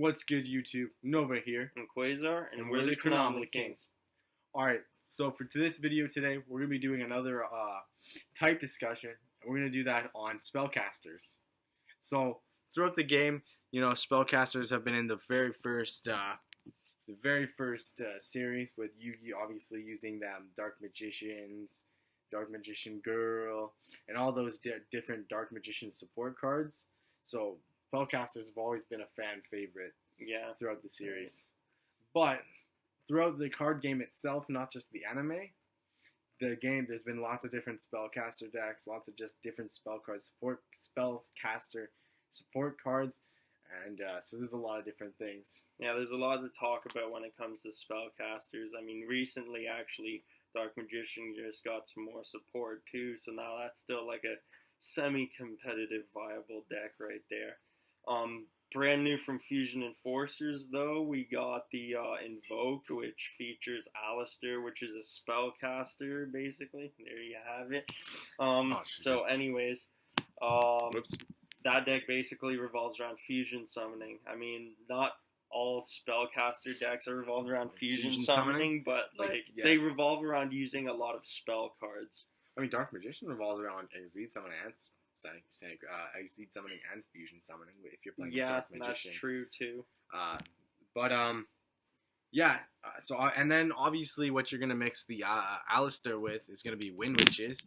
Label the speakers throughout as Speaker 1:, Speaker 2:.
Speaker 1: What's good, YouTube? Nova here.
Speaker 2: And Quasar, and we're the Chronomaly Kings.
Speaker 1: Alright, so for this video today, we're going to be doing another type discussion. And we're going to do that on spellcasters. So, throughout the game, you know, spellcasters have been in the very first series with Yugi obviously using them Dark Magicians, Dark Magician Girl, and all those different Dark Magician support cards. So, spellcasters have always been a fan favorite throughout the series. But throughout the card game itself, not just the anime, the game, there's been lots of different spellcaster decks, lots of just different spellcaster support cards, and so there's a lot of different things.
Speaker 2: Yeah, there's a lot to talk about when it comes to spellcasters. I mean, recently, actually, Dark Magician just got some more support, too, so now that's still like a semi-competitive viable deck right there. Brand new from Fusion Enforcers, though, we got the Invoked, which features Alistair, which is a spellcaster, basically. There you have it. So anyways, that deck basically revolves around fusion summoning. I mean, not all spellcaster decks are revolved around fusion summoning, but they revolve around using a lot of spell cards.
Speaker 1: I mean, Dark Magician revolves around Exceed Summoning and Exceed Summoning and Fusion Summoning if you're playing Dark Magician.
Speaker 2: Yeah, that's true too.
Speaker 1: And then obviously what you're gonna mix the Alistair with is gonna be Wind Witches,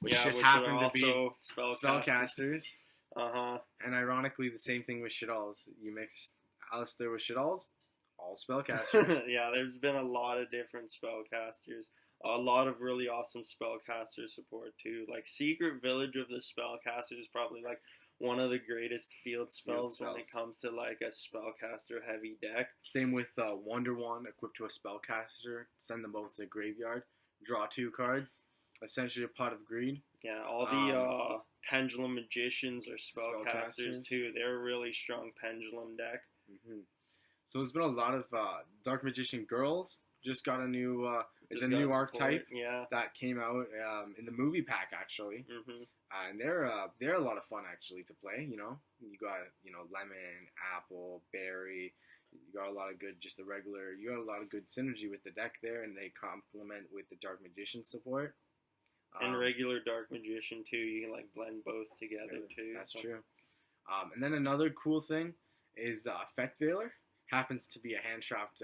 Speaker 1: which just happen to be spellcasters. And ironically, the same thing with Shaddolls. You mix Alistair with Shaddolls, all spellcasters.
Speaker 2: Yeah, there's been a lot of different spellcasters. A lot of really awesome spellcaster support too. Like Secret Village of the Spellcasters is probably like one of the greatest field spells when it comes to like a spellcaster heavy deck.
Speaker 1: Same with Wonder Wand equipped to a spellcaster. Send them both to the graveyard. Draw 2 cards. Essentially a Pot of Greed.
Speaker 2: Yeah, all the Pendulum Magicians are spellcasters too. They're a really strong Pendulum deck.
Speaker 1: So there's been a lot of Dark Magician Girls. Just got a new it's a new archetype that came out in the movie pack actually, and they're a lot of fun actually to play. You know, you got lemon, apple, berry. You got a lot of good you got a lot of good synergy with the deck there, and they complement with the Dark Magician support.
Speaker 2: And regular Dark Magician too. You can like blend both together too.
Speaker 1: That's true. And then another cool thing is Effect Veiler. Happens to be a hand-trapped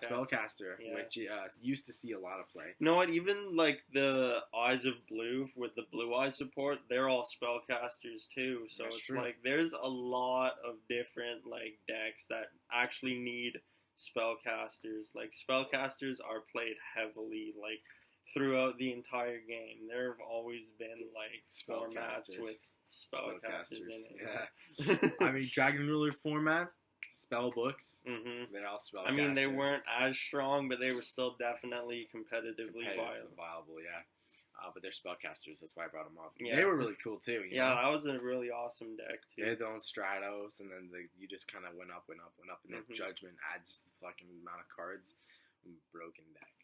Speaker 1: spellcaster, which used to see a lot of play.
Speaker 2: You know what? Even like the Eyes of Blue with the Blue Eye support, they're all spellcasters too. So it's like there's a lot of different like decks that actually need spellcasters. Like spellcasters are played heavily like throughout the entire game. There have always been like formats with spellcasters in it.
Speaker 1: Yeah. I mean, Dragon Ruler format. Spell books. They're all spellcasters.
Speaker 2: I mean, they weren't as strong, but they were still definitely competitively viable.
Speaker 1: Yeah. But they're spellcasters. That's why I brought them up. Yeah. They were really cool too. You know?
Speaker 2: That was a really awesome deck too.
Speaker 1: They had their own Stratos, and then you just kind of went up, and then Judgment adds the fucking amount of cards. Broken deck.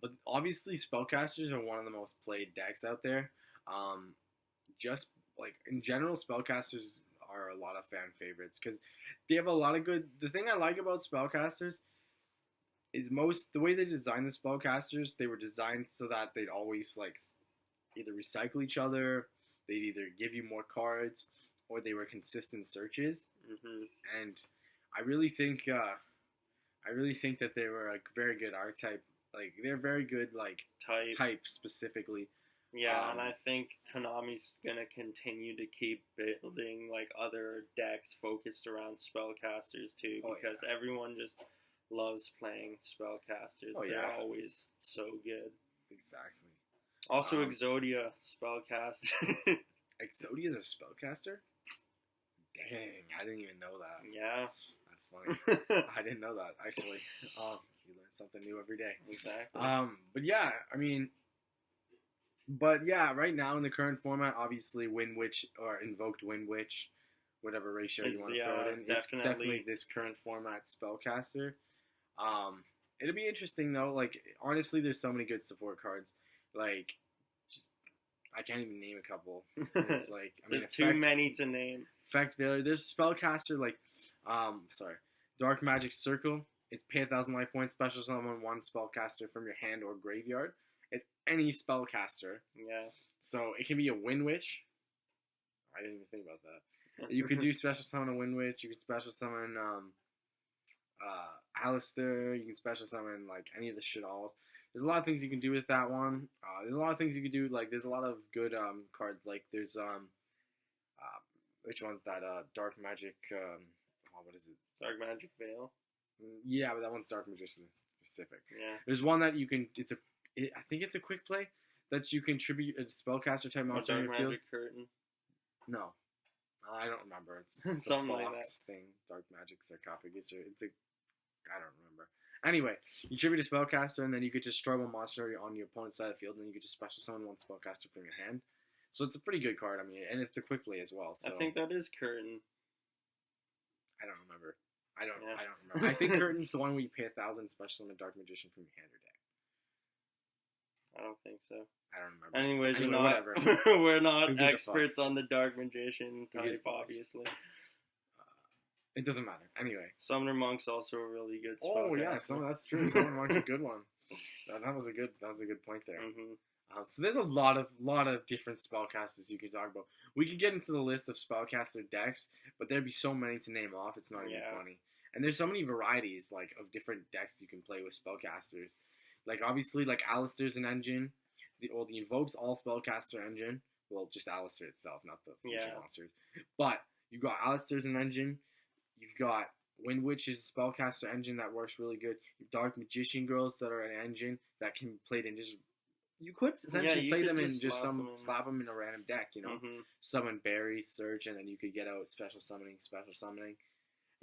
Speaker 1: But obviously, spellcasters are one of the most played decks out there. Just like in general, spellcasters are a lot of fan favorites because they have a lot of good. The thing I like about spellcasters is the way they design the spellcasters. They were designed so that they'd always like either recycle each other, they'd either give you more cards, or they were consistent searches. And I really think that they were a very good archetype. Like they're very good like type specifically.
Speaker 2: Yeah, and I think Konami's gonna continue to keep building like other decks focused around spellcasters too, because everyone just loves playing spellcasters. They're always so good.
Speaker 1: Exactly.
Speaker 2: Also, Exodia spellcaster.
Speaker 1: Exodia is a spellcaster? Dang, I didn't even know that.
Speaker 2: Yeah,
Speaker 1: that's funny. I didn't know that actually. You learn something new every day.
Speaker 2: Exactly.
Speaker 1: But yeah, I mean. But yeah, right now in the current format, obviously Wind Witch or Invoked Wind Witch, whatever ratio you want to throw it in, is definitely this current format spellcaster. It'll be interesting though. Like honestly, there's so many good support cards. Like, I can't even name a couple. It's like
Speaker 2: there's too many to name.
Speaker 1: Effect Failure. There's spellcaster like, Dark Magic Circle. It's pay 1,000 life points. Special summon 1 spellcaster from your hand or graveyard. It's any spellcaster.
Speaker 2: Yeah.
Speaker 1: So it can be a Wind Witch. I didn't even think about that. You could do special summon a Wind Witch. You could special summon Alistair. You can special summon like any of the shit-alls. There's a lot of things you can do with that one. There's a lot of things you can do. Like there's a lot of good cards. Like there's which one's that? Dark Magic. What is it?
Speaker 2: Dark Magic Veil.
Speaker 1: Yeah, but that one's Dark Magician specific.
Speaker 2: Yeah.
Speaker 1: There's one that you can. I think it's a quick play that you can tribute a spellcaster type monster on your field.
Speaker 2: Dark Magic Curtain.
Speaker 1: No, I don't remember. It's
Speaker 2: something
Speaker 1: box
Speaker 2: like that
Speaker 1: thing. Dark Magic Sarcophagus, or I don't remember. Anyway, you tribute a spellcaster, and then you could just struggle a monster on your opponent's side of the field, and then you could just special summon 1 spellcaster from your hand. So it's a pretty good card. I mean, and it's a quick play as well. So
Speaker 2: I think that is Curtain.
Speaker 1: I don't remember. I don't remember. I think Curtain's the one where you pay 1,000 special summon Dark Magician from your hand or deck.
Speaker 2: I don't think so.
Speaker 1: I don't remember.
Speaker 2: Anyways,
Speaker 1: whatever.
Speaker 2: we're not experts on the Dark Magician type, obviously.
Speaker 1: It doesn't matter. Anyway.
Speaker 2: Summoner Monk's also a really good spellcaster.
Speaker 1: Oh yeah, that's true. Summoner Monk's a good one. That was a good point there.
Speaker 2: Mm-hmm.
Speaker 1: So there's a lot of different spellcasters you could talk about. We could get into the list of spellcaster decks, but there'd be so many to name off. It's not even funny. And there's so many varieties like of different decks you can play with spellcasters. Like obviously, like Alistair's an engine. The invokes all spellcaster engine. Well, just Alistair itself, not the future monsters. But you got Alistair's an engine. You've got Wind Witch is a spellcaster engine that works really good. Dark Magician Girls that are an engine that can be played in just. You could essentially play them and just slap them in a random deck, you know.
Speaker 2: Mm-hmm.
Speaker 1: Summon Berry, Search, and then you could get out special summoning.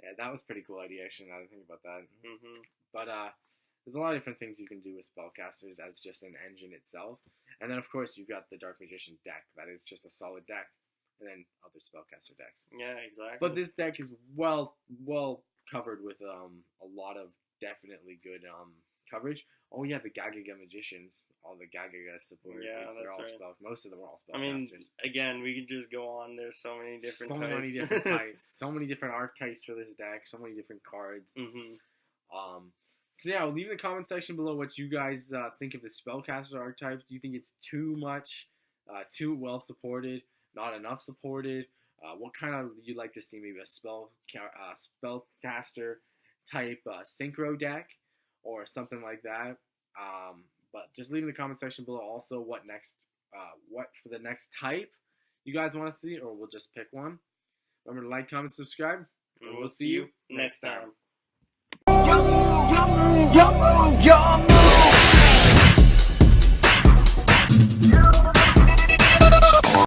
Speaker 1: Yeah, that was a pretty cool idea, actually, now that I think about that.
Speaker 2: Mm-hmm.
Speaker 1: But there's a lot of different things you can do with spellcasters as just an engine itself. And then, of course, you've got the Dark Magician deck. That is just a solid deck. And then other spellcaster decks.
Speaker 2: Yeah, exactly.
Speaker 1: But this deck is well covered with a lot of definitely good coverage. Oh yeah, the Gagaga Magicians, all the Gagaga support.
Speaker 2: Yeah,
Speaker 1: they're all
Speaker 2: right.
Speaker 1: Most of them are all spellcasters.
Speaker 2: I mean, again, we could just go on. There's so many different types.
Speaker 1: Many different types. So many different archetypes for this deck. So many different cards.
Speaker 2: Mm-hmm.
Speaker 1: So yeah, leave in the comment section below what you guys think of the spellcaster archetypes. Do you think it's too much, too well supported, not enough supported? What kind of you'd like to see? Maybe a spellcaster type synchro deck or something like that. But just leave in the comment section below also what for the next type you guys want to see, or we'll just pick one. Remember to like, comment, subscribe, and we'll see you next time.